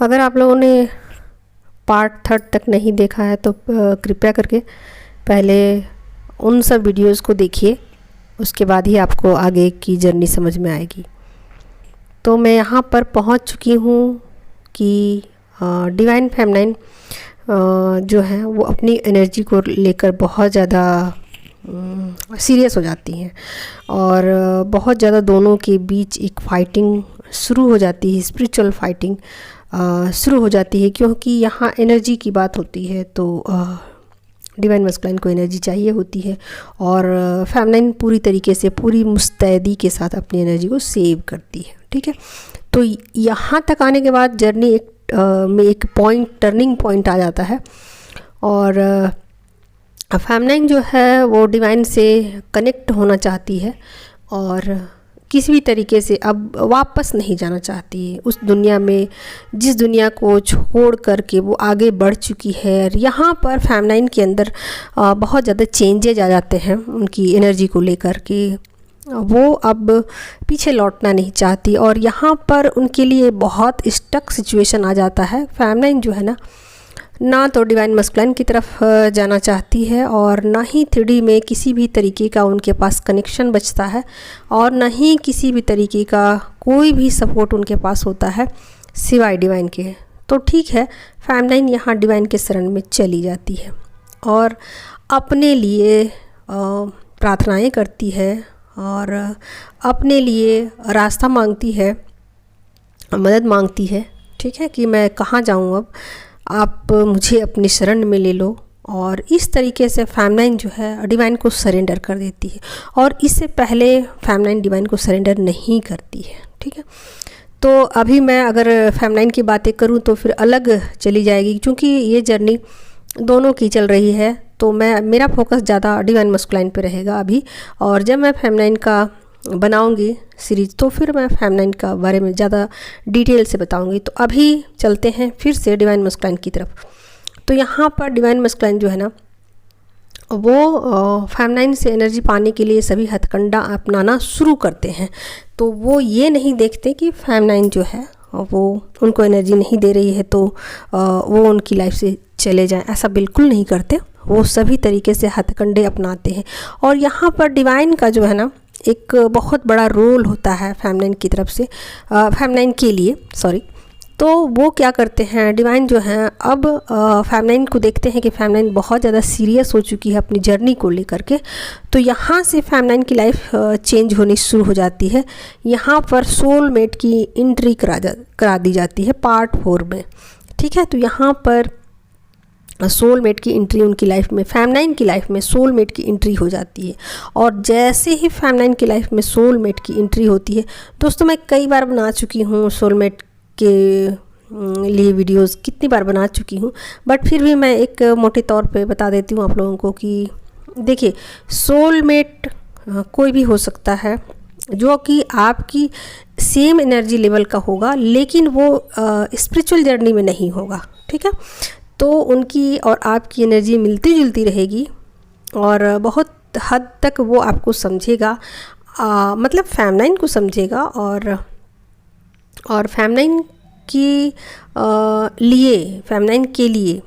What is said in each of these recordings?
अगर आप लोगों ने पार्ट 3 तक नहीं देखा है तो कृपया करके पहले उन सब वीडियोस को देखिए, उसके बाद ही आपको आगे की जर्नी समझ में आएगी। तो मैं यहाँ पर पहुँच चुकी हूँ कि डिवाइन फेमिनाइन जो है वो अपनी एनर्जी को लेकर बहुत ज़्यादा सीरियस हो जाती हैं और बहुत ज़्यादा दोनों के बीच एक फाइटिंग शुरू हो जाती है, स्पिरिचुअल फाइटिंग शुरू हो जाती है, क्योंकि यहाँ एनर्जी की बात होती है। तो डिवाइन मस्कुलाइन को एनर्जी चाहिए होती है और फेमिनाइन पूरी तरीके से पूरी मुस्तैदी के साथ अपनी एनर्जी को सेव करती है। ठीक है, तो यहाँ तक आने के बाद जर्नी में एक टर्निंग पॉइंट आ जाता है और फेमिनाइन जो है वो डिवाइन से कनेक्ट होना चाहती है और किसी भी तरीके से अब वापस नहीं जाना चाहती है उस दुनिया में, जिस दुनिया को छोड़ करके वो आगे बढ़ चुकी है। और यहाँ पर फेमिनाइन के अंदर बहुत ज़्यादा चेंजेज आ जाते हैं उनकी एनर्जी को लेकर के, वो अब पीछे लौटना नहीं चाहती और यहाँ पर उनके लिए बहुत स्टक सिचुएशन आ जाता है। फेमिनाइन जो है ना तो डिवाइन मस्कुलाइन की तरफ जाना चाहती है और ना ही 3D में किसी भी तरीके का उनके पास कनेक्शन बचता है और ना ही किसी भी तरीके का कोई भी सपोर्ट उनके पास होता है सिवाय डिवाइन के। तो ठीक है, फेमिनाइन यहाँ डिवाइन के शरण में चली जाती है और अपने लिए प्रार्थनाएं करती है और अपने लिए रास्ता मांगती है, मदद मांगती है। ठीक है, कि मैं कहाँ जाऊँ, अब आप मुझे अपनी शरण में ले लो। और इस तरीके से फेमिनाइन जो है डिवाइन को सरेंडर कर देती है और इससे पहले फेमिनाइन डिवाइन को सरेंडर नहीं करती है। ठीक है, तो अभी मैं अगर फेमिनाइन की बातें करूं तो फिर अलग चली जाएगी, क्योंकि ये जर्नी दोनों की चल रही है। तो मेरा फोकस ज़्यादा डिवाइन मस्कुलाइन पे रहेगा अभी, और जब मैं फेमिनाइन का बनाऊंगी सीरीज़ तो फिर मैं फेमिनाइन का बारे में ज़्यादा डिटेल से बताऊंगी। तो अभी चलते हैं फिर से डिवाइन मस्कुलाइन की तरफ। तो यहाँ पर डिवाइन मस्कुलाइन जो है ना वो फेमिनाइन से एनर्जी पाने के लिए सभी हथकंडा अपनाना शुरू करते हैं। तो वो ये नहीं देखते कि फेमिनाइन जो है वो उनको एनर्जी नहीं दे रही है तो वो उनकी लाइफ से चले जाएं, ऐसा बिल्कुल नहीं करते। वो सभी तरीके से हथकंडे अपनाते हैं और यहाँ पर डिवाइन का जो है ना एक बहुत बड़ा रोल होता है फेमिनाइन की तरफ से, फेमिनाइन के लिए सॉरी। तो वो क्या करते हैं, डिवाइन जो हैं अब फेमिनाइन को देखते हैं कि फेमिनाइन बहुत ज़्यादा सीरियस हो चुकी है अपनी जर्नी को लेकर के। तो यहाँ से फेमिनाइन की लाइफ चेंज होनी शुरू हो जाती है। यहाँ पर सोलमेट की एंट्री करा दी जाती है पार्ट 4 में। ठीक है, तो यहाँ पर सोलमेट की एंट्री उनकी लाइफ में, फेमिनाइन की लाइफ में सोलमेट की एंट्री हो जाती है। और जैसे ही फेमिनाइन की लाइफ में सोलमेट की एंट्री होती है, दोस्तों मैं कई बार बना चुकी हूँ सोलमेट के लिए वीडियोस, कितनी बार बना चुकी हूँ, बट फिर भी मैं एक मोटे तौर पे बता देती हूँ आप लोगों को कि देखिए सोलमेट कोई भी हो सकता है जो कि आपकी सेम एनर्जी लेवल का होगा, लेकिन वो स्पिरिचुअल जर्नी में नहीं होगा। ठीक है, तो उनकी और आपकी एनर्जी मिलती जुलती रहेगी और बहुत हद तक वो आपको समझेगा, मतलब फेमिनाइन को समझेगा और फेमिनाइन की फेमिनाइन के लिए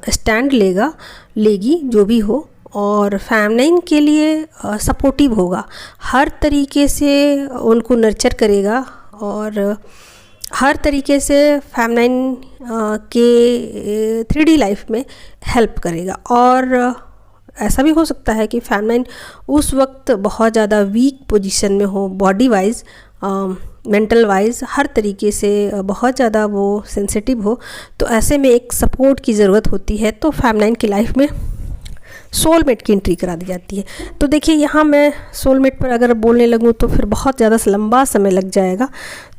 स्टैंड लेगी जो भी हो, और फेमिनाइन के लिए सपोर्टिव होगा, हर तरीके से उनको नर्चर करेगा और हर तरीके से फेमिनाइन के 3D लाइफ में हेल्प करेगा। और ऐसा भी हो सकता है कि फेमिनाइन उस वक्त बहुत ज़्यादा वीक पोजीशन में हो, बॉडी वाइज, मेंटल वाइज, हर तरीके से बहुत ज़्यादा वो सेंसिटिव हो। तो ऐसे में एक सपोर्ट की ज़रूरत होती है, तो फेमिनाइन की लाइफ में सोलमेट की एंट्री करा दी जाती है। तो देखिए यहाँ मैं सोलमेट पर अगर बोलने लगूँ तो फिर बहुत ज़्यादा लंबा समय लग जाएगा,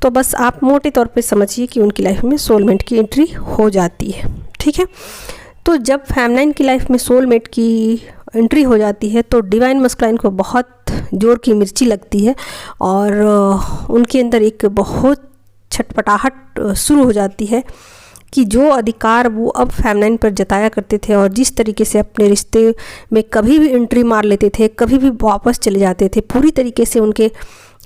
तो बस आप मोटे तौर पे समझिए कि उनकी लाइफ में सोलमेट की एंट्री हो जाती है। ठीक है, तो जब फेमिनाइन की लाइफ में सोलमेट की एंट्री हो जाती है तो डिवाइन मस्कुलाइन को बहुत जोर की मिर्ची लगती है और उनके अंदर एक बहुत छटपटाहट शुरू हो जाती है कि जो अधिकार वो अब फेमिनाइन पर जताया करते थे और जिस तरीके से अपने रिश्ते में कभी भी एंट्री मार लेते थे, कभी भी वापस चले जाते थे, पूरी तरीके से उनके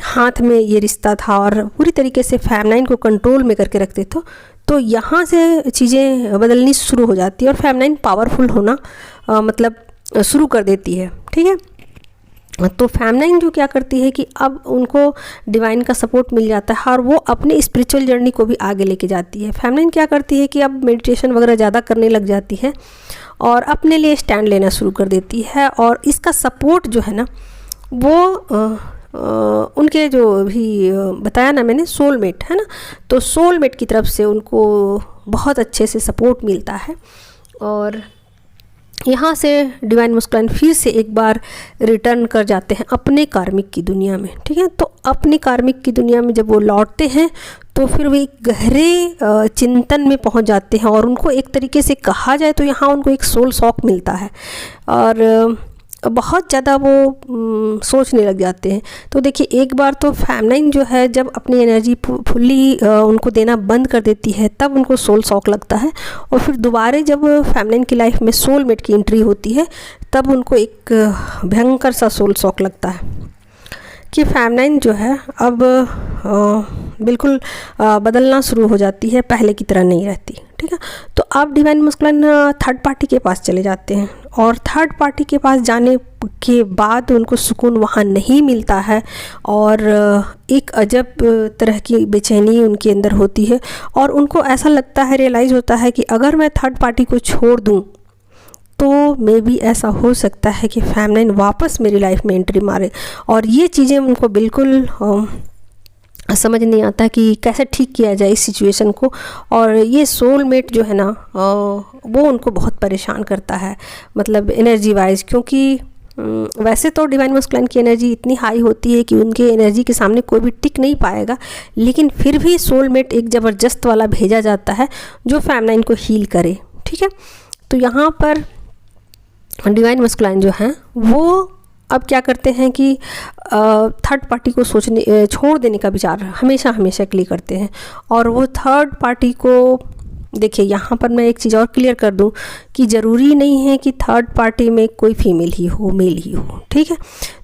हाथ में ये रिश्ता था और पूरी तरीके से फेमनाइन को कंट्रोल में करके रखते थे, तो यहाँ से चीज़ें बदलनी शुरू हो जाती है और फेमनाइन पावरफुल होना मतलब शुरू कर देती है। ठीक है, तो फेमनाइन जो क्या करती है कि अब उनको डिवाइन का सपोर्ट मिल जाता है और वो अपनी स्पिरिचुअल जर्नी को भी आगे लेके जाती है। फेमनाइन क्या करती है कि अब मेडिटेशन वगैरह ज़्यादा करने लग जाती है और अपने लिए स्टैंड लेना शुरू कर देती है, और इसका सपोर्ट जो है ना वो उनके जो भी बताया ना मैंने सोलमेट है ना, तो सोलमेट की तरफ से उनको बहुत अच्छे से सपोर्ट मिलता है। और यहाँ से डिवाइन मस्कुलाइन फिर से एक बार रिटर्न कर जाते हैं अपने कार्मिक की दुनिया में। ठीक है, तो अपनी कार्मिक की दुनिया में जब वो लौटते हैं तो फिर वो एक गहरे चिंतन में पहुँच जाते हैं और उनको एक तरीके से कहा जाए तो यहाँ उनको एक सोल शॉक मिलता है और बहुत ज़्यादा वो सोचने लग जाते हैं। तो देखिए, एक बार तो फेमनाइन जो है जब अपनी एनर्जी फुल्ली उनको देना बंद कर देती है तब उनको सोल शॉक लगता है, और फिर दोबारा जब फेमनाइन की लाइफ में सोलमेट की एंट्री होती है तब उनको एक भयंकर सा सोल शॉक लगता है कि फेमनाइन जो है अब बिल्कुल बदलना शुरू हो जाती है, पहले की तरह नहीं रहती। ठीक है, तो अब डिवाइन मस्कुलाइन थर्ड पार्टी के पास चले जाते हैं और थर्ड पार्टी के पास जाने के बाद उनको सुकून वहाँ नहीं मिलता है और एक अजब तरह की बेचैनी उनके अंदर होती है और उनको ऐसा लगता है, रियलाइज़ होता है कि अगर मैं थर्ड पार्टी को छोड़ दूँ तो मे भी ऐसा हो सकता है कि फेमनाइन वापस मेरी लाइफ में एंट्री मारे, और ये चीज़ें उनको बिल्कुल समझ नहीं आता कि कैसे ठीक किया जाए इस सिचुएशन को। और ये सोलमेट जो है ना वो उनको बहुत परेशान करता है, मतलब एनर्जी वाइज, क्योंकि वैसे तो डिवाइन मस्कुलाइन की एनर्जी इतनी हाई होती है कि उनके एनर्जी के सामने कोई भी टिक नहीं पाएगा, लेकिन फिर भी सोलमेट एक ज़बरदस्त वाला भेजा जाता है जो फेमनाइन को हील करे। ठीक है, तो यहाँ पर डिवाइन मस्कुलाइन जो हैं वो अब क्या करते हैं कि थर्ड पार्टी को छोड़ देने का विचार हमेशा के लिए करते हैं, और वो थर्ड पार्टी को देखिए, यहाँ पर मैं एक चीज़ और क्लियर कर दूँ कि ज़रूरी नहीं है कि थर्ड पार्टी में कोई फीमेल ही हो, मेल ही हो। ठीक है,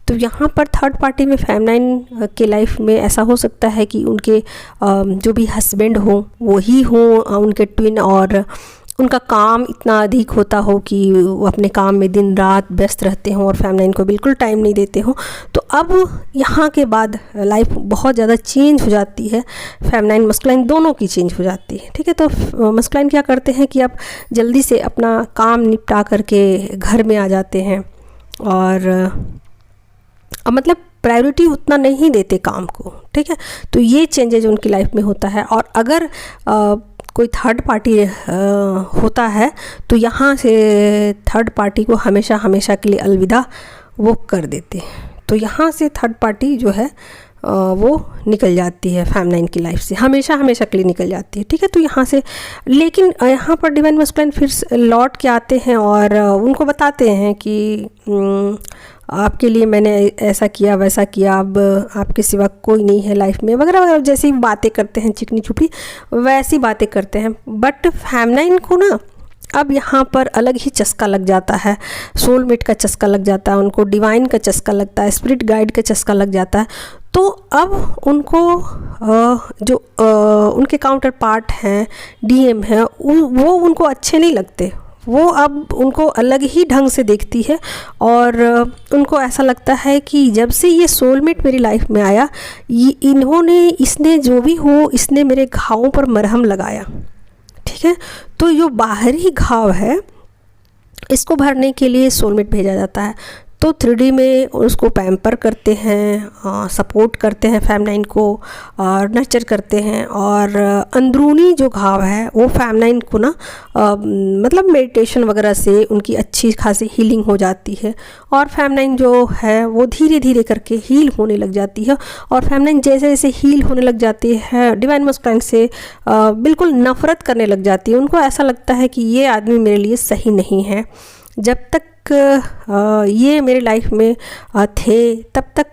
तो यहाँ पर थर्ड पार्टी में फेमनाइन के लाइफ में ऐसा हो सकता है कि उनके जो भी हस्बैंड हो वो ही हो, उनके ट्विन, और उनका काम इतना अधिक होता हो कि वो अपने काम में दिन रात व्यस्त रहते हों और फेमनाइन को बिल्कुल टाइम नहीं देते हों। तो अब यहाँ के बाद लाइफ बहुत ज़्यादा चेंज हो जाती है, फेमनाइन मस्कुलाइन दोनों की चेंज हो जाती है। ठीक है, तो मस्कुलाइन क्या करते हैं कि अब जल्दी से अपना काम निपटा करके घर में आ जाते हैं और अब मतलब प्रायोरिटी उतना नहीं देते काम को। ठीक है, तो ये चेंजेज उनकी लाइफ में होता है, और अगर कोई थर्ड पार्टी होता है तो यहाँ से थर्ड पार्टी को हमेशा के लिए अलविदा वो कर देते हैं। तो यहाँ से थर्ड पार्टी जो है वो निकल जाती है फेमनाइन की लाइफ से, हमेशा के लिए निकल जाती है। ठीक है, तो यहाँ से लेकिन यहाँ पर डिवाइन मस्कुलाइन फिर लौट के आते हैं और उनको बताते हैं कि आपके लिए मैंने ऐसा किया वैसा किया, अब आपके सिवा कोई नहीं है लाइफ में, वगैरह वगैरह, जैसी बातें करते हैं चिकनी चुपड़ी वैसी बातें करते हैं। बट फेमनाइन को ना अब यहाँ पर अलग ही चस्का लग जाता है, सोलमेट का चस्का लग जाता है, उनको डिवाइन का चस्का लगता है, स्पिरिट गाइड का चस्का लग जाता है। तो अब उनको जो उनके काउंटर पार्ट हैं, डीएम हैं, वो उनको अच्छे नहीं लगते, वो अब उनको अलग ही ढंग से देखती है और उनको ऐसा लगता है कि जब से ये सोलमेट मेरी लाइफ में आया, ये इसने जो भी हो, इसने मेरे घावों पर मरहम लगाया। ठीक है, तो जो बाहरी घाव है इसको भरने के लिए सोलमेट भेजा जाता है। तो 3D में उसको पैम्पर करते हैं, सपोर्ट करते हैं फेमनाइन को और नर्चर करते हैं, और अंदरूनी जो घाव है वो फेमनाइन को ना मतलब मेडिटेशन वगैरह से उनकी अच्छी खासी हीलिंग हो जाती है, और फेमनाइन जो है वो धीरे धीरे करके हील होने लग जाती है। और फेमनाइन जैसे जैसे हील होने लग जाती है, डिवाइन मस्कुलाइन से बिल्कुल नफ़रत करने लग जाती है। उनको ऐसा लगता है कि ये आदमी मेरे लिए सही नहीं है, जब तक ये मेरे लाइफ में थे तब तक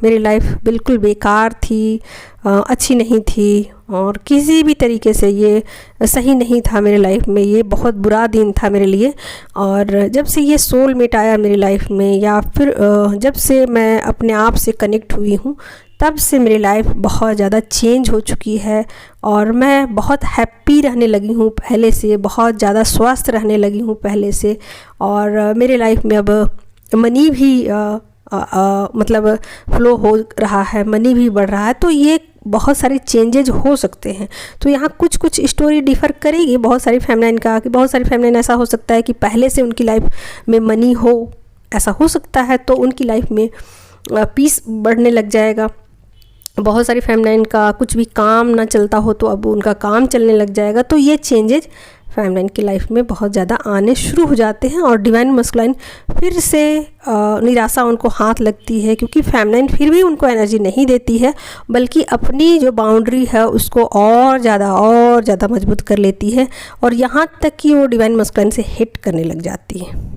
मेरी लाइफ बिल्कुल बेकार थी, अच्छी नहीं थी, और किसी भी तरीके से ये सही नहीं था मेरे लाइफ में, ये बहुत बुरा दिन था मेरे लिए। और जब से ये सोलमेट आया मेरी लाइफ में, या फिर जब से मैं अपने आप से कनेक्ट हुई हूँ, तब से मेरी लाइफ बहुत ज़्यादा चेंज हो चुकी है और मैं बहुत हैप्पी रहने लगी हूँ पहले से, बहुत ज़्यादा स्वस्थ रहने लगी हूँ पहले से। और मेरे लाइफ में अब मनी भी मतलब फ्लो हो रहा है, मनी भी बढ़ रहा है। तो ये बहुत सारे चेंजेज हो सकते हैं। तो यहाँ कुछ कुछ स्टोरी डिफ़र करेगी बहुत सारी फेमिनाइन का, कि बहुत सारी फेमिनाइन ऐसा हो सकता है कि पहले से उनकी लाइफ में मनी हो, ऐसा हो सकता है, तो उनकी लाइफ में पीस बढ़ने लग जाएगा। बहुत सारी फेमिनाइन का कुछ भी काम ना चलता हो तो अब उनका काम चलने लग जाएगा। तो ये चेंजेज फेमिनाइन की लाइफ में बहुत ज़्यादा आने शुरू हो जाते हैं और डिवाइन मस्कुलाइन फिर से निराशा उनको हाथ लगती है, क्योंकि फेमिनाइन फिर भी उनको एनर्जी नहीं देती है, बल्कि अपनी जो बाउंड्री है उसको और ज़्यादा मजबूत कर लेती है और यहाँ तक कि वो डिवाइन मस्कुलाइन से हिट करने लग जाती है।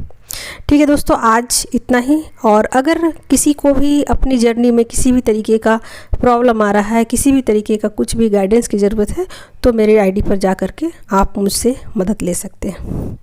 ठीक है दोस्तों, आज इतना ही। और अगर किसी को भी अपनी जर्नी में किसी भी तरीके का प्रॉब्लम आ रहा है, किसी भी तरीके का कुछ भी गाइडेंस की ज़रूरत है, तो मेरे आईडी पर जा कर के आप मुझसे मदद ले सकते हैं।